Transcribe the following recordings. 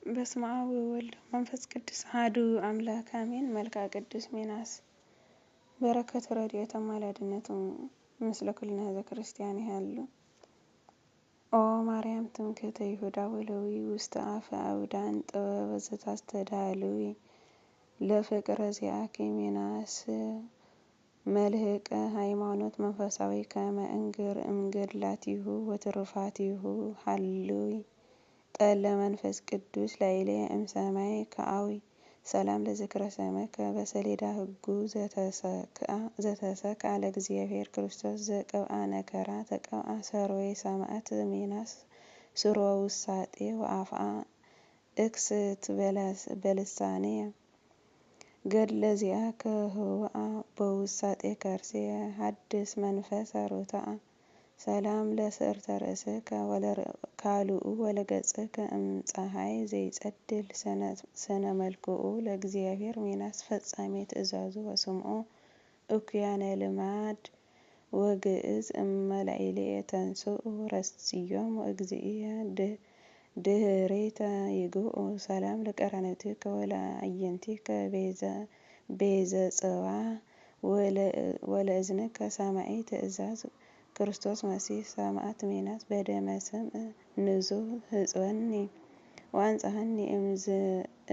በስመ አብ ወወልድ መንፈስ ቅዱስ አሐዱ አምላክ አሜን። መልክዓ ቅዱስ ሚናስ በረከት ረድኤቱ አማላድነቱ ምስለ ኩልነ ህዝበ ክርስቲያን ይሃሉ። ኦ ማርያም ትምክህተ ይሁዳ ወለዊ ውስተ አፈ አውዳን ጥበበ ዘታስተዳልዊ ለፍቅረ ዚአኪ ሚናስ መልህቀ ሃይማኖት መንፈሳዊ ከመ እንግር እምገድላቲሁ ወትሩፋቲሁ ሀልዊ ጠለ መንፈስ ቅዱስ ላዕሌየ እምሰማይ ከአዊ ሰላም ለዝክረ ሰመከ በሰሌዳ ህጉ ዘተሰክአ ለእግዚአብሔር ክርስቶስ ዘቀብአ ነከራ ተቀብአ ሰርዌ ሰማዕት ሚናስ ስርወ ውሳጤ ወአፍአ እክስት በልሳንየ ገድለ ዚአከ ህውአ በውሳጤ ከርሥየ ሐድስ መንፈሰ ርቱዐ ሰላም ለስዕርተ ርእስከ ካልኡ ወለገጽከ እምፀሐይ ዘይጸድል ስነ መልክዑ ለእግዚአብሔር ሚናስ ፈጻሜ ትእዛዙ ወስምዖ እኩያነ ልማድ ወግእዝ እመላዕሌየ ተንሥኡ ረስዮም ወእግዚእየ ድኅሬተ ይግብኡ ሰላም ለቀራንብትከ ወለአዕይንቲከ ቤዘ ጽባሕ ወለእዝንከ ሰማዒ ትእዛዝ ክርስቶስ መሲሕ ሰማዕት ሚናስ በደመ ስም ንጹሕ ህጽወኒ ወአንጽሐኒ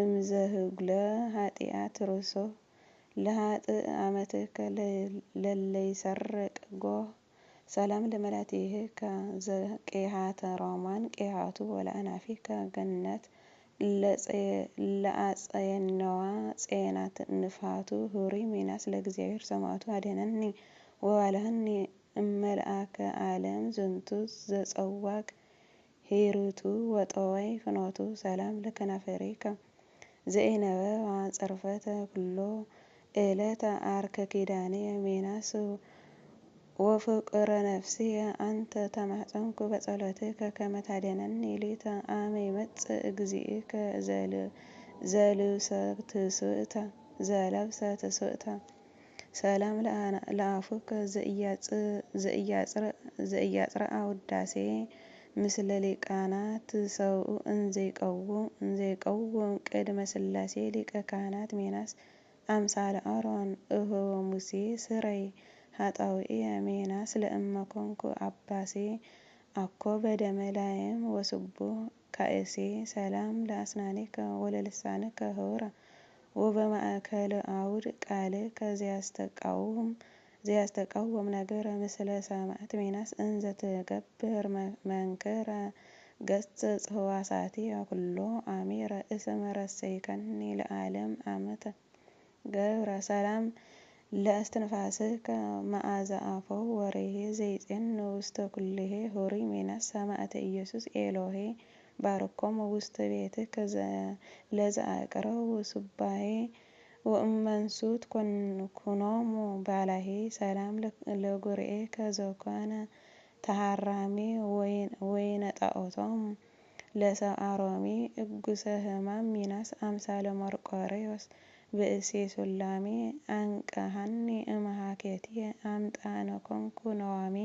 እምዘህጉለ ኃጢአት ርሶ ለኃጥእ አመትከ ለለይሰርቅ ጎህ ሰላም ለመላትይከ ዘቄሃተ ሮማን ቄሃቱ ወለአናፊከ ገነት ለአጸየነዋ ጼናት ንፋቱ ሁሪ ሚናስ ለእግዚአብሔር ሰማዕቱ አድኅነኒ ወባልሐኒ እመልአከ ዓለም ዝንቱ ዘጸዋግ ሄሩቱ ወጠዋይ ፍኖቱ ሰላም ለከናፈሪከ ዘኢነበባ ጽርፈተ ኩሎ ዕለተ አርከ ኪዳንየ ሚናስ ወፍቁረ ነፍስየ አንተ ተማኅፀንኩ በጸሎትከ ከመ ታድኅነኒ ሊተ አመ ይመጽእ እግዚእከ ዘለብሰ ትስእተ ሰላም ለአፉከ ዘኢያጽርዓ ውዳሴ ምስለ ሊቃናት ሰብኡ እንዘይቀውም ቅድመ ሥላሴ ሊቀ ካህናት ሚናስ አምሳለ አሮን እሆ ሙሴ ስረይ ኃጣውኢየ ሚናስ ለእመ ኮንኩ አባሴ አኮ በደመ ላይም ወስቡሕ ካእሴ ሰላም ለአስናኒከ ወለልሳንከ ኅቡረ ወበማእከለ አውድ ቃልከ ዘያስተቃውም ነገረ ምስለ ሰማዕት ሚናስ እንዘ ትገብር መንክረ ገጽጽ ሕዋሳትየ ኩሎ አሚረ እስመ ረሰይከኒ ለዓለም አመተ ገብረ ሰላም ለእስትንፋስከ መዓዛ አፈሁ ወሬሄ ዘይጼኑ ውስተ ኩልሄ ሆሪ ሚናስ ሰማዕተ ኢየሱስ ኤሎሄ ባርኮሙ ውስተ ቤትከ ለዘአቅረቡ ሱባዔ ወእመንሱት ኩኖሙ ባላሄ ሰላም ለጉርኤከ ዘኮነ ተሃራሜ ወይነ ጣዖቶሙ ለሰብአ ሮሜ እጉሰ ሕማም ሚናስ አምሳለ መርቆሬዎስ ብእሴ ሱላሜ አንቀሐኒ እምሃኬትየ አምጣነ ኮንኩ ነዋሜ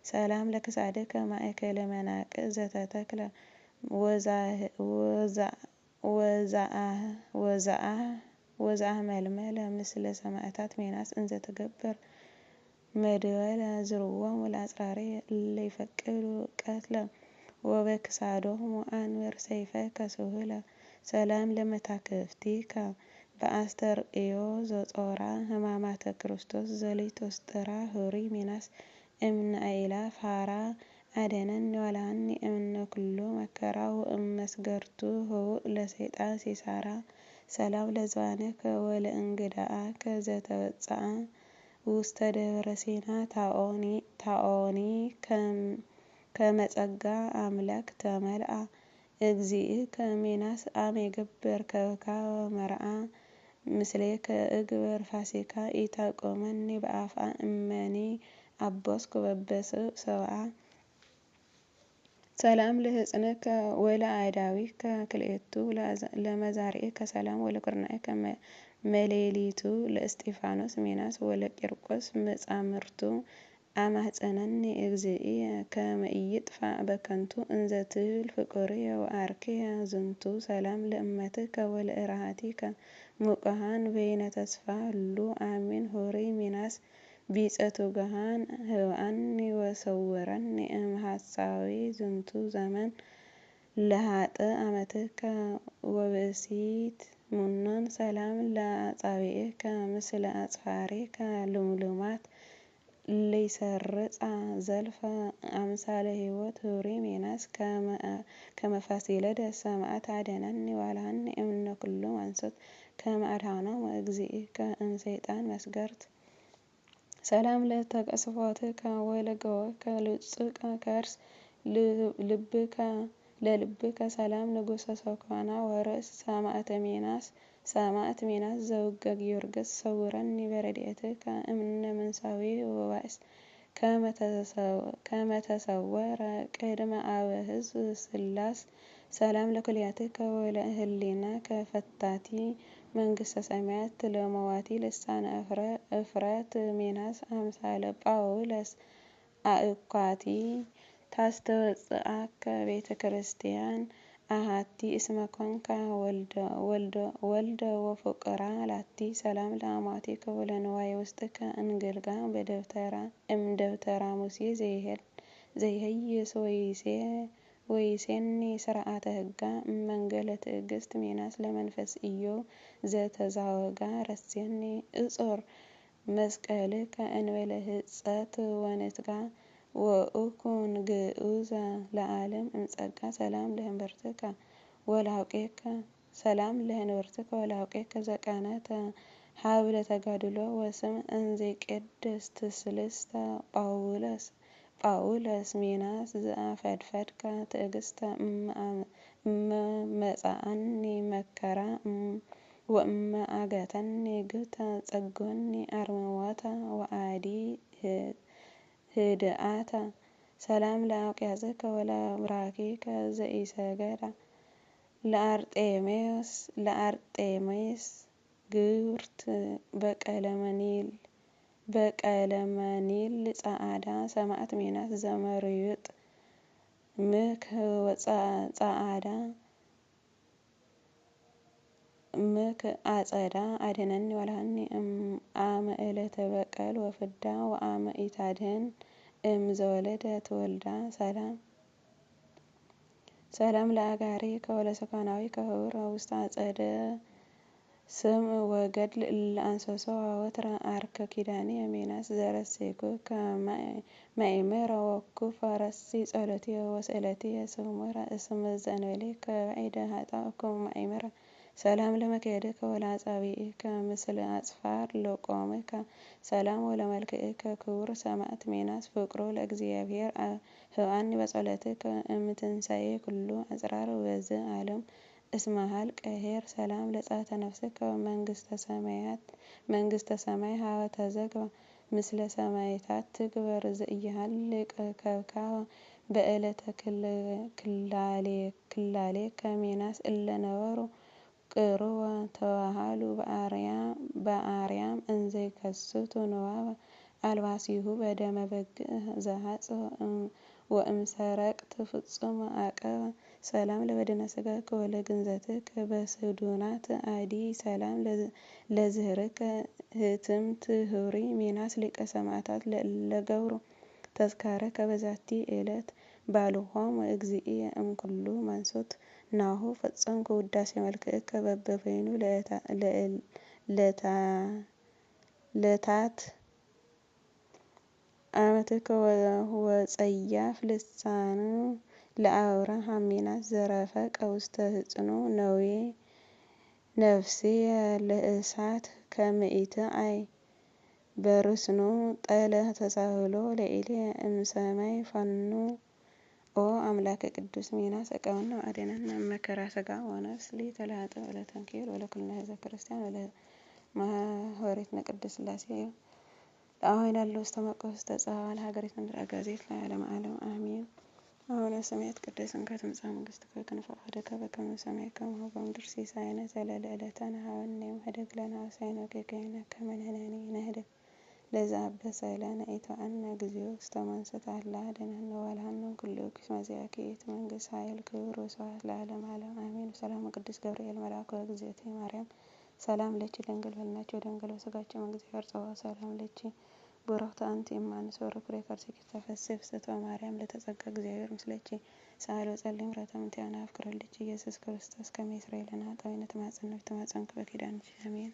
ሰላም ለክሳድከ ማእከለ መናቅዕ ዘተተክለ ወዘአመልመለ ምስለ ሰማዕታት ሚናስ እንዘ ትገብር መድወለ ዝርዎሙ ለአጽራርየ እለ ይፈቅዱ ቀትለ ወበክሳዶሙ አንብር ሰይፈከ ስሁለ ሰላም ለመታክፍቲከ በአስተርእዮ ዘጾራ ሕማማተ ክርስቶስ ዘሊቶስጥራ ኅሩይ ሚናስ እምነ አእላፍ ሀራ አድኅነኒ ወላሃኒ እምነ ኩሉ መከራ ወእመስገርቱ ህቡእ ለሰይጣን ሲሳራ ሰላም ለዝባንከ ወለእንግዳአከ ዘተበጽአ ውስተ ደብረ ሲና ታኦኒ ከመ ጸጋ አምላክ ተመልአ እግዚእከ ሚናስ አመ ይገብር ከብካበ መርዓ ምስሌከ እግበር ፋሲካ ኢታቆመኒ በአፍአ እመኒ አበስኩ በበሰብአ ሰላም ለሕፅንከ ወለአእዳዊከ ክልኤቱ ለመዛርኢከ ሰላም ወለኵርናዓከ መሌሊቱ ለእስጢፋኖስ ሚናስ ወለቂርቆስ መጻምርቱ አማኅፀነኒ እግዚእየ ከመ ኢይጥፋእ በከንቱ እንዘ ትብል ፍቁርየ ወአርክየ ዝንቱ ሰላም ለእመትከ ወለእራሃቲከ ሙቁሃን በይነ ተስፋ ህሉ አሚን ሆሪ ሚናስ ቢጸ ትጉሃን ህብአኒ ወሰውረኒ እምሐሳዊ ዝንቱ ዘመን ለኃጥእ አመትከ ወብእሲት ሙኖን ሰላም ለአጻብዕከ ምስለ አጽፋሬከ ልምሉማት ለይሰርጻ ዘልፈ አምሳለ ሕይወት ሆሪ ሚናስ ከመ ፋሲለደስ ሰማዕት አድኅነኒ ወአልሃኒ እምነ ኩሉ መንሱት ከመ አድኀኖሙ እግዚእከ እምሰይጣን መስገርት ሰላም ለተቀስፎትከ ወለገወከ ልጹቅ ከርስ ለልብከ ሰላም ንጉሠ ሰኮና ወርእስ ሰማዕት ሚናስ ዘውገ ጊዮርጊስ ሰውረኒ በረድኤትከ እምነ መንሳዊ ወባእስ ከመ ተሰወረ ቅድመ አበ ሕዝብ ሥላስ ሰላም ለኩልያትከ ወለህሊናከ ፈታቲ መንግሥተ ሰማያት ለመዋቲ ልሳነ እፍረት ሚናስ አምሳለ ጳውሎስ አእኳቲ ታስተወፅአከ ቤተ ክርስቲያን አሐቲ እስመ ኮንከ ወልደ ወፍቁራ ላቲ ሰላም ለአማቲከ ወለንዋየ ውስጥከ እንግልጋ እምደብተራ ሙሴ ዘይሄይስ ወይሴኒ ስርዓተ ሕጋ እመንገለ ትዕግስት ሚናስ ለመንፈስ ኢዮብ ዘተዛወጋ ረሴኒ እጾር መስቀልከ እንበለ ሕጸት ወንትጋ ወእኩን ግዑዘ ለዓለም እምጸጋ ሰላም ለህንበርትከ ወለሐቄከ ዘቀነተ ሀብለ ተጋድሎ ወስም እንዘይቄድስ ትስልስተ ጳውሎስ ሚናስ ዘአፈድፈድከ ትዕግስተ እመ መጽአኒ መከራ ወእመ አገተኒ ግብተ ጸጎኒ አርምሞተ ወአዲ ህድአተ ሰላም ለአውቅያጽከ ወለአብራኪከ ዘኢሰገዳ ለአርጤሜስ ግብርት በቀለመኒል ጸዓዳ ሰማዕት ሚናስ ዘመርዩጥ ምክ ወጸዓዳ ምክ አጸዳ አድኅነኒ ወአልሃኒ አመ ዕለተ በቀል ወፍዳ ወአመ ኢታድኅን እምዘወለደት ወልዳ ሰላም ለአጋሪከ ወለሰኮናዊከ ህቡረ ውስተ አጸደ ስም ወገድል ለአንሰሶ ወትረ አርከ ኪዳንየ ሚናስ ዘረሴኩ ከመይምረ ወኩፈ ረሲ ጸሎትየ ወስእለትየ ስሙረ እስመ ዘእንበሌከ ባዕደ ኃጣውኩ ማእምረ ሰላም ለመክየድከ ወለአጻብዕከ ምስለ አጽፋር ለቆምከ ሰላም ወለመልክዕከ ክቡር ሰማዕት ሚናስ ፍቁሩ ለእግዚአብሔር ህብአኒ በጸሎትከ እምትንሣኤ ኩሉ አጽራር በዝ ዓለም እስመ ሀልቀ ኄር ሰላም ለጻተ ነፍስከ መንግሥተ ሰማይ ሀበ ተዘግባ ምስለ ሰማዕታት ትግበር ዘኢሃልቅ ከብካበ በዕለተ ክላሌከ ሚናስ እለ ነበሩ ቅሩበ ተዋሃሉ በአርያም እንዘይከስቱ ንዋበ አልባሲሁ በደመ በግዕ ዘሐጽበ ወእምሰረቅት ፍጹመ አቀበ ሰላም ለበድነ ሥጋከ ወለግንዘትከ በስዱናት አዲ ሰላም ለዝህርከ ህትምት ህሩይ ሚናስ ሊቀ ሰማዕታት ለገብሩ ተዝካረከ በዛቲ ዕለት ባልሆሙ እግዚእየ እምኩሉ መንሱት ናሁ ፈጸምኩ ውዳሴ መልክዕከ በበበይኑ ለታት አመትከ ወጸያፍ ልሳኑ ለአብርሃም ሚናስ ዘረፈቀ ውስተ ህጽኑ ነፍስየ ለእሳት ከመኢትአይ በርስኑ ጠለ ተሳህሎ ለኢልየ እምሰማይ ፈኑ ኦ አምላከ ቅዱስ ሚናስ ዕቀበነ ወአድኅነነ እመከራ ሥጋ ወነፍስ ሊተላሃጠ ወለተንኪር ወለኩልነ ህዝበ ክርስቲያን ወለማኅበሬትነ ቅድስት ሥላሴ ለአሁን ያለው ውስተ መቅደስ ተጸሐ ለሀገሪቱ ምድር አጋዜት ለዓለመ ዓለም አሜን። አቡነ ሰማያት ቅድስት ስምከ ትምጻእ መንግሥትከ ወይኩን ፈቃድከ በከመ በሰማይ ከማሁ በምድር ሲሳየነ ዘለለ ዕለትነ ሀበነ ዮም ህድግ ለነ አበሳነ ወጌጋየነ ከመ ንሕነኒ ንህድግ ለዘአበሰ ለነ ኢትብአነ እግዚኦ ውስተ መንሱት አላ አድኅነነ ወባልሐነ ኩሉ እኩይ መዚአከ ይእቲ መንግሥት ኃይል ክብር ወስብሐት ለዓለመ ዓለም አሜን። ሰላም ቅዱስ ገብርኤል መልአከ እግዝእትየ ማርያም ሰላም ለኪ ድንግል በልናኪ ወድንግል በሥጋኪ እምእግዚአብሔር ጸባኦት ሰላም ለኪ ቡርክት አንቲ እማንስት ወርኩሬ ከርሥኪ ተፈሥሒ ፍስሕቶ ማርያም ለተጸጋ እግዚአብሔር ምስለኪ ሳህል ወጸልይ ምሕረተ ምንቲያነ አፍቅር ወልድኪ ኢየሱስ ክርስቶስ ከመ ይስረይ ለነ ኃጣውኢነ ተማጸን በኪዳንኪ አሜን።